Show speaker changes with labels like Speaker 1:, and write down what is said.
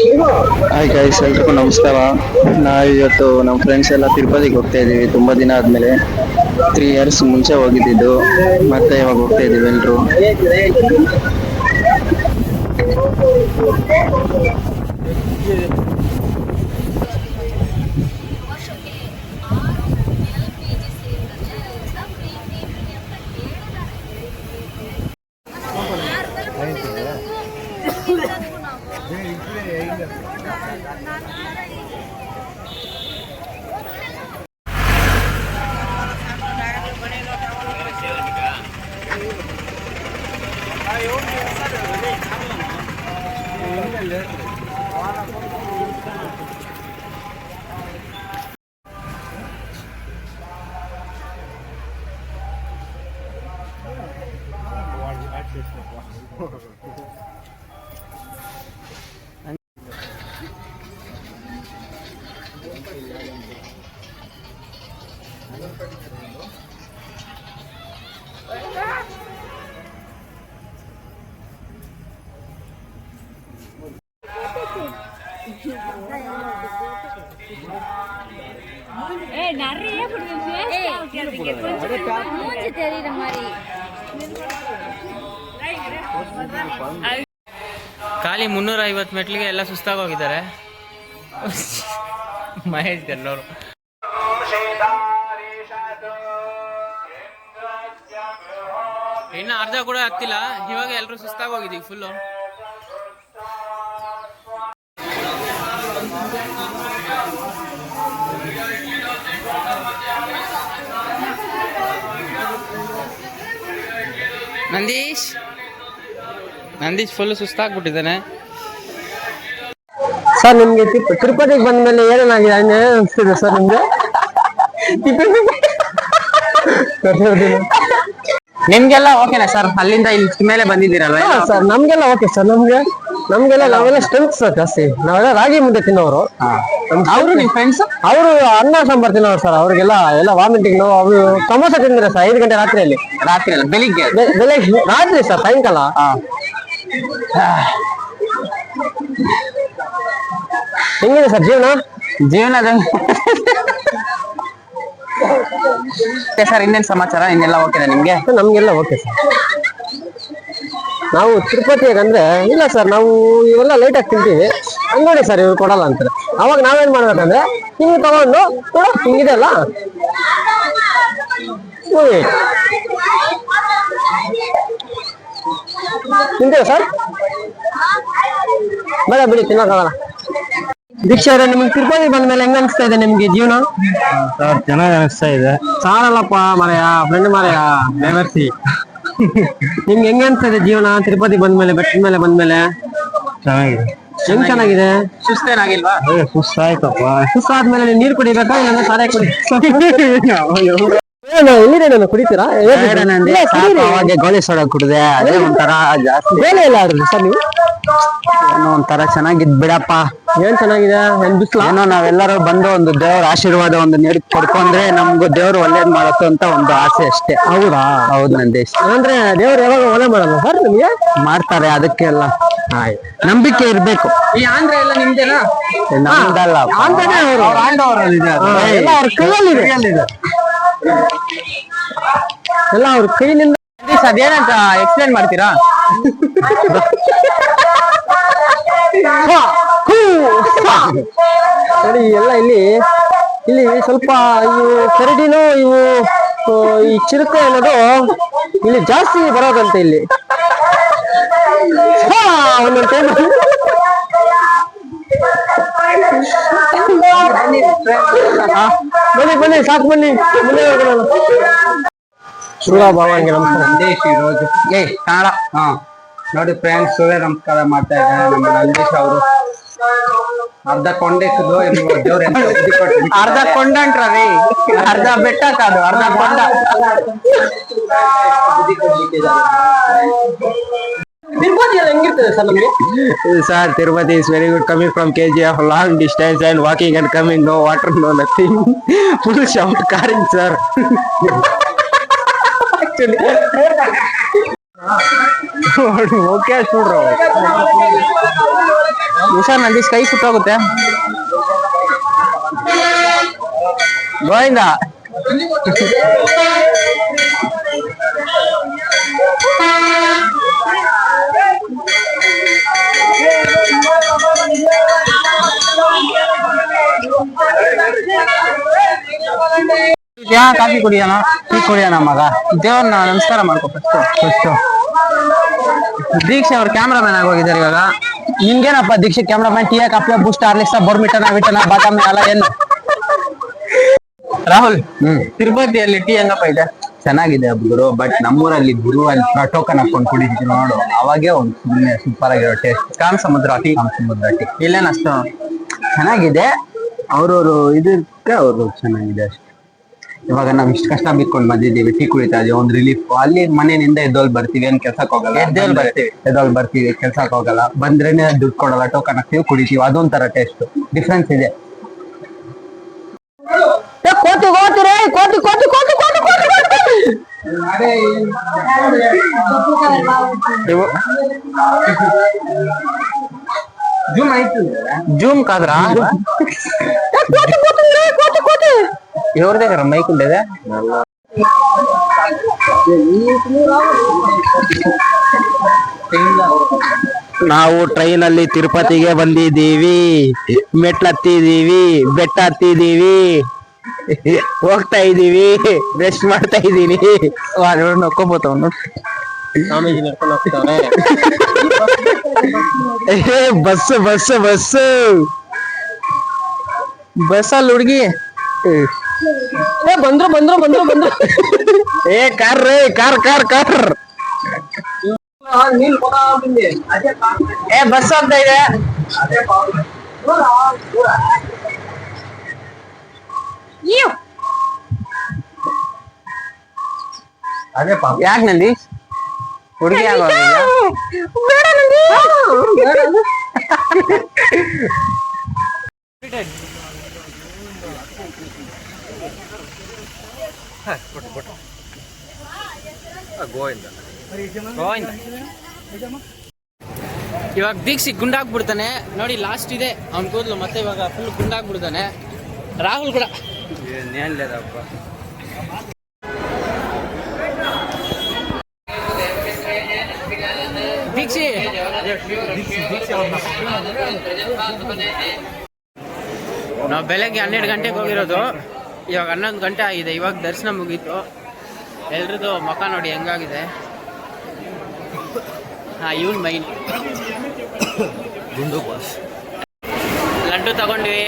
Speaker 1: Hi guys, ಎಲ್ರಿಗೂ ನಮಸ್ಕಾರ. ಇವತ್ತು ನಮ್ಮ ಫ್ರೆಂಡ್ಸ್ ಎಲ್ಲ ತಿರುಪತಿಗೆ ಹೋಗ್ತಾ ಇದೀವಿ. ತುಂಬಾ ದಿನ ಆದ್ಮೇಲೆ 3 ಇಯರ್ಸ್ ಮುಂಚೆ ಹೋಗಿದ್ದು, ಮತ್ತೆ ಇವಾಗ ಹೋಗ್ತಾ ಇದೀವಿ ಎಲ್ರು.
Speaker 2: நிறைய மூஞ்சி தெரியுற மாதிரி
Speaker 3: ಖಾಲಿ 350 ಮೆಟ್ಲಿಗೆ ಎಲ್ಲ ಸುಸ್ತಾಗೋಗಿದ್ದಾರೆ ಮಹೇಶ್ ಎಲ್ಲರು. ಇನ್ನು ಅರ್ಧ ಕೂಡ ಆಗ್ತಿಲ್ಲ, ಇವಾಗ ಎಲ್ಲರೂ ಸುಸ್ತಾಗೋಗಿದ್ದೀವಿ ಫುಲ್ಲು. ನಂದೀಶ್ ಫುಲ್ ಸುಸ್ತಾಗ್ಬಿಟ್ಟಿದ್ದಾನೆ.
Speaker 4: ಸರ್, ನಿಮ್ಗೆ ತಿರುಪತಿಗೆ ಬಂದ ಮೇಲೆ ಏನೇನಾಗಿದೆ ಅನಿಸ್ತಿದೆ ಸರ್ ನಿಮ್ಗೆ?
Speaker 3: ನಿಮ್ಗೆಲ್ಲ ಓಕೆನಾ ಸರ್? ಅಲ್ಲಿಂದ ಇಲ್ಲಿ ಮೇಲೆ ಬಂದಿದ್ದೀರಲ್ಲ
Speaker 4: ಸರ್? ನಮ್ಗೆಲ್ಲ ಓಕೆ ಸರ್. ನಾವೆಲ್ಲ ಸ್ಟ್ರೆಂತ್ ಸರ್ ಜಾಸ್ತಿ. ನಾವೆಲ್ಲ ರಾಗಿ ಮುದ್ದೆ ತಿನ್ನೋರು.
Speaker 3: ಅವರು ನಿಮ್ ಫ್ರೆಂಡ್ಸ್
Speaker 4: ಅವರು ಅನ್ನ ಸಾಂಬಾರ್ ತಿನ್ನೋರು ಸರ್. ಅವ್ರಿಗೆಲ್ಲ ವಾಮಿಟಿಂಗ್ ನೋವು. ಅವರು ಸಮೋಸ ತಿಂದಿರ ಸರ್ 5 ಗಂಟೆ ರಾತ್ರಿಯಲ್ಲಿ.
Speaker 3: ರಾತ್ರಿ ಅಲ್ಲ, ಬೆಳಿಗ್ಗೆ
Speaker 4: ರಾತ್ರಿ ಸರ್, ಸಾಯಂಕಾಲ. ಹೆಂಗಿದೆ ಸರ್ ಜೀವನ?
Speaker 3: ಸರ್, ಇನ್ನೇನ್ ಸಮಾಚಾರ? ಇನ್ನೆಲ್ಲ ಓಕೆನಾ ನಿಮ್ಗೆ?
Speaker 4: ನಮ್ಗೆಲ್ಲ ಓಕೆ ಸರ್. ನಾವು ತಿರುಪತಿಗೆ ಅಂದ್ರೆ ಇಲ್ಲ ಸರ್, ನಾವು ಇವೆಲ್ಲ ಲೈಟ್ ಆಗಿ ತಿಂತೀವಿ. ನೋಡಿ ಸರ್, ಇವ್ರು ಕೊಡಲ್ಲ ಅಂತಾರೆ. ಅವಾಗ ನಾವೇನ್ ಮಾಡ್ಬೇಕಂದ್ರೆ ಹಿಂಗೆ ತಗೊಂಡು ಹಿಂಗಿದೆ ಅಲ್ಲ, ತಿಂತೀವಿ ಸರ್. ಬೇಡ ಬಿಡಿ, ತಿನ್ನೋಕ್ಕಾಗಲ್ಲ. ದೀಕ್ಷಾ ಅವರೇ, ನಿಮ್ಗೆ ತಿರುಪತಿ ಬಂದ್ಮೇಲೆ ಹೆಂಗ ಅನಿಸ್ತಾ ಇದೆ ನಿಮ್ಗೆ ಜೀವನ?
Speaker 1: ಸರ್, ಚೆನ್ನಾಗಿ ಅನಿಸ್ತಾ ಇದೆ.
Speaker 4: ಸಾರಲ್ಲಪ್ಪ ಮಾರಾಯ, ಫ್ರೆಂಡ್ ಮಾರಾಯ, ಬೆವರ್ಸಿ. ನಿಮ್ಗೆ ಹೆಂಗ ಅನಿಸ್ತಾ ಇದೆ ಜೀವನ ತಿರುಪತಿ ಬಂದ್ಮೇಲೆ, ಬೆಟ್ಟದ ಮೇಲೆ ಬಂದ್ಮೇಲೆ?
Speaker 1: ಚೆನ್ನಾಗಿದೆ.
Speaker 4: ಹೆಂಗ್ ಚೆನ್ನಾಗಿದೆ?
Speaker 3: ಸುಸ್ತೇನಾಗಿಲ್ವಾ?
Speaker 1: ಸುಸ್ತಾಯ್ತಪ್ಪ.
Speaker 4: ಸುಸ್ತಾದ್ಮೇಲೆ ನೀವು ನೀರು ಕುಡಿಬೇಕಾ ಇಲ್ಲ ಸಾರ ಕುಡಿ? ಎಲ್ಲಿದೆ ನಾನು ಕುಡಿತೀರಾ?
Speaker 1: ಅವಾಗ ಗೋಲಿ ಸೋಡಾ ಕುಡಿದೆ, ಅದೇ ಒಂಥರ ಜಾಸ್ತಿ.
Speaker 4: ಬೇಲೆ ಎಲ್ಲ ಆಡ್ರಿ ಸರ್ ನೀವು?
Speaker 1: ಏನೋ ಒಂಥರ ಚೆನ್ನಾಗಿದ್ ಬಿಡಪ್ಪ.
Speaker 4: ಏನ್ ಚೆನ್ನಾಗಿದೆ?
Speaker 1: ಏನೋ ನಾವೆಲ್ಲರೂ ಬಂದು ಒಂದು ದೇವ್ರ ಆಶೀರ್ವಾದ ಒಂದು ನೀಡಿ ಪಡ್ಕೊಂಡ್ರೆ ನಮ್ಗೂ ದೇವ್ರು ಒಳ್ಳೇದ್ ಮಾಡತ್ತು ಅಂತ ಒಂದು ಆಸೆ ಅಷ್ಟೇ.
Speaker 4: ಹೌದಾ?
Speaker 1: ಹೌದು ನಂದೇಶ್.
Speaker 4: ಅಂದ್ರೆ ದೇವ್ರು ಯಾವಾಗ ಒಳ್ಳೆ ಮಾಡಲ್ಲ ಸರ್ ನಿಮ್ಗೆ?
Speaker 1: ಮಾಡ್ತಾರೆ, ಅದಕ್ಕೆಲ್ಲ ನಂಬಿಕೆ ಇರ್ಬೇಕು.
Speaker 3: ಈ ಆಂಧ್ರ ಎಲ್ಲ ನಿಮ್ದೇನಾ?
Speaker 1: ನಮ್ದಲ್ಲ,
Speaker 4: ಅಂತಾನೆ ಅವರು ಎಲ್ಲ ಅವ್ರ ಕೈಯಲ್ಲಿದೆ. ಎಲ್ಲ ಅವ್ರ ಕೈಲಿಂದ.
Speaker 3: ಅದೇನಂತ ಎಕ್ಸ್ಪ್ಲೇನ್ ಮಾಡ್ತೀರಾ?
Speaker 4: ನೋಡಿ ಎಲ್ಲ ಇಲ್ಲಿ ಸ್ವಲ್ಪ ಇವು ಕರಡಿನೂ ಇವು ಈ ಚಿರಕ ಅನ್ನೋದು ಇಲ್ಲಿ ಜಾಸ್ತಿ ಬರೋದಂತೆ ಇಲ್ಲಿ. ಒಂದೊಂದು ಟೈಮ್ ಬನ್ನಿ ಸಾಕು, ಬನ್ನಿ ಮುಂದೆ ಹೋಗೋಣ. ಭಾವಂಗೆ ನಮಸ್ಕಾರ.
Speaker 1: ನಂದೇಶ್ ಇರೋದು ಕನ್ನಡ. ನೋಡಿ ಫ್ರೆಂಡ್ಸ್, ಸೂರ್ಯ ನಮಸ್ಕಾರ ಮಾಡ್ತಾ ಇದ್ದಾರೆ ನಮ್ಮ ನಂದೇಶ್ ಅವರು. ಅರ್ಧ ಕೊಂಡೆಕ್ಕದು
Speaker 3: ಅರ್ಧ ಕೊಂಡಂಟ್ರೀ, ಅರ್ಧ ಬೆಟ್ಟ ಕಾದು ಅರ್ಧ ಕೊಂಡ.
Speaker 4: ತಿರುಪತಿ ಎಲ್ಲ ಹೆಂಗಿರ್ತದೆ ಸರ್ ನಮಗೆ?
Speaker 1: Sir, Tirupati is very good. Coming from KGF, long distance and walking and coming, no water, no nothing, full shout caring sir.
Speaker 3: Okay ನೋಡ್ರು ಹುಷಾರ್ ನಂದೀಶ್, ಕೈ ಸುಟ್ಟೋಗುತ್ತೆ. ಗೋವಿಂದ ಕಾಫಿ ಕುಡಿಯೋಣ, ಟೀ ಕುಡಿಯೋಣ ಮಗ. ದೇವ್ರನ್ನ ನಮಸ್ಕಾರ ಮಾಡ್ಕೊ ಫಸ್ಟ್. ದೀಕ್ಷೆ ಅವ್ರ ಕ್ಯಾಮ್ರಾಮನ್ ಆಗೋಗಿದ್ದಾರೆ ಇವಾಗ.
Speaker 4: ನಿಮ್ಗೇನಪ್ಪ ದೀಕ್ಷೆ ಕ್ಯಾಮ್ರಾಮನ್? ಟೀ ಕಾಫಿ ಬೂಸ್ಟ್ ಹಾರ್ಲಿಕ್ಸ್ ಬೋರ್ಮಿಟನ ವಿಟನ ಬಾದಾಮಿ ಎಲ್ಲ ಏನು?
Speaker 3: ರಾಹುಲ್, ತಿರುಪತಿಯಲ್ಲಿ ಟೀ ಹೆಂಗಪ್ಪ ಇದೆ?
Speaker 4: ಚೆನ್ನಾಗಿದೆ ಗುರು, ಬಟ್ ನಮ್ಮೂರಲ್ಲಿ ಗುರು ಅಲ್ಲಿ ಟೋಕನ್ ಹಾಕೊಂಡು ಕುಡಿತೀವಿ ನೋಡು, ಅವಾಗೇ ಒಂದು ಸುಮ್ಮನೆ ಸೂಪರ್ ಆಗಿರೋ ಟೇಸ್ಟ್.
Speaker 3: ಕಾಮ್ ಸಮುದ್ರ ಟೀ. ಇಲ್ಲೇನ ಅಷ್ಟು
Speaker 4: ಚೆನ್ನಾಗಿದೆ, ಅವ್ರವ್ರು ಇದಕ್ಕೆ ಅವ್ರು ಚೆನ್ನಾಗಿದೆ ಅಷ್ಟೇ. ಇವಾಗ ನಾವ್ ಇಷ್ಟು ಕಷ್ಟ ಬಿಟ್ಕೊಂಡು ಬಂದಿದ್ದೀವಿ, ಟೀ ಕುಡಿತಾ ಇದೀವಿ, ಒಂದು ರಿಲೀಫ್. ಅಲ್ಲಿ ಮನೆಯಿಂದ ಎದ್ದೋಲ್ ಬರ್ತೀವಿ, ಏನ್ ಕೆಲ್ಸಕ್ಕೆ ಹೋಗಲ್ಲ. ಎದ್ದೋಲ್ ಬರ್ತೀವಿ, ಕೆಲ್ಸಕ್ಕೆ ಹೋಗಲ್ಲ, ಬಂದ್ರೇನೆ ದುಡ್ಡು ಕೊಡಲ್ಲ, ಟೋಕನ್ ಹಾಕ್ತೀವಿ, ಕುಡಿತೀವಿ. ಅದೊಂಥರ ಟೇಸ್ಟ್ ಡಿಫ್ರೆನ್ಸ್ ಇದೆ.
Speaker 3: ಜೂಮ್ ಕಾದ್ರ ಇವ್ರದೇ ಮೈಕ್ ಉಂಡಿದೆ.
Speaker 4: ನಾವು ಟ್ರೈನ್ ಅಲ್ಲಿ ತಿರುಪತಿಗೆ ಬಂದಿದ್ದೀವಿ, ಮೆಟ್ಲತ್ತಿದೀವಿ, ಬೆಟ್ಟ ಹತ್ತಿದೀವಿ, ಹೋಗ್ತಾ ಇದೀವಿ, ರೆಸ್ಟ್ ಮಾಡ್ತಾ ಇದೀನಿ.
Speaker 3: ನಕ್ಕೋಬೋತವ್
Speaker 4: ಬಸ್ ಬಸ್ ಬಸ್
Speaker 3: ಬಸ್ಸಲ್ಲಿ ಹುಡುಗಿ
Speaker 4: ಬಂದ್ರು ಬಂದ್ರು ಬಂದ್ರು ಬಂದ್ರು. ಕಾರ್ ರೇ, ಕಾರ್ ಕಾರ್ ಕಾರ್.
Speaker 3: ಬಸ್ ಹೋಗ್ತಾ ಇದೆ. ಯಾಕೆ ನಂದೀಶ್ ಹುಡುಗಿ ಆಗೋಗಿದ್ಯಾ? ಇವಾಗ ದೀಕ್ಷಿ ಗುಂಡಾಗ್ಬಿಡ್ತಾನೆ ನೋಡಿ, ಲಾಸ್ಟ್ ಇದೆ ಅವ್ನ ಕೂದಲು, ಮತ್ತೆ ಇವಾಗ ಫುಲ್ ಗುಂಡಾಗ್ಬಿಡ್ತಾನೆ. ರಾಹುಲ್ ಕೂಡ ದೀಕ್ಷಿ ನಾವು ಬೆಳಗ್ಗೆ 12 ಗಂಟೆಗೆ ಹೋಗಿರೋದು, ಇವಾಗ 11 ಗಂಟೆ ಆಗಿದೆ. ಇವಾಗ ದರ್ಶನ ಮುಗೀತು. ಎಲ್ರದ್ದು ಮುಖ ನೋಡಿ ಹೆಂಗಾಗಿದೆ. ಇವನ್ ಮೈನ್ ಗುಂಡು ಬಾಸ್. ಲಡ್ಡು ತಗೊಂಡ್ವಿ.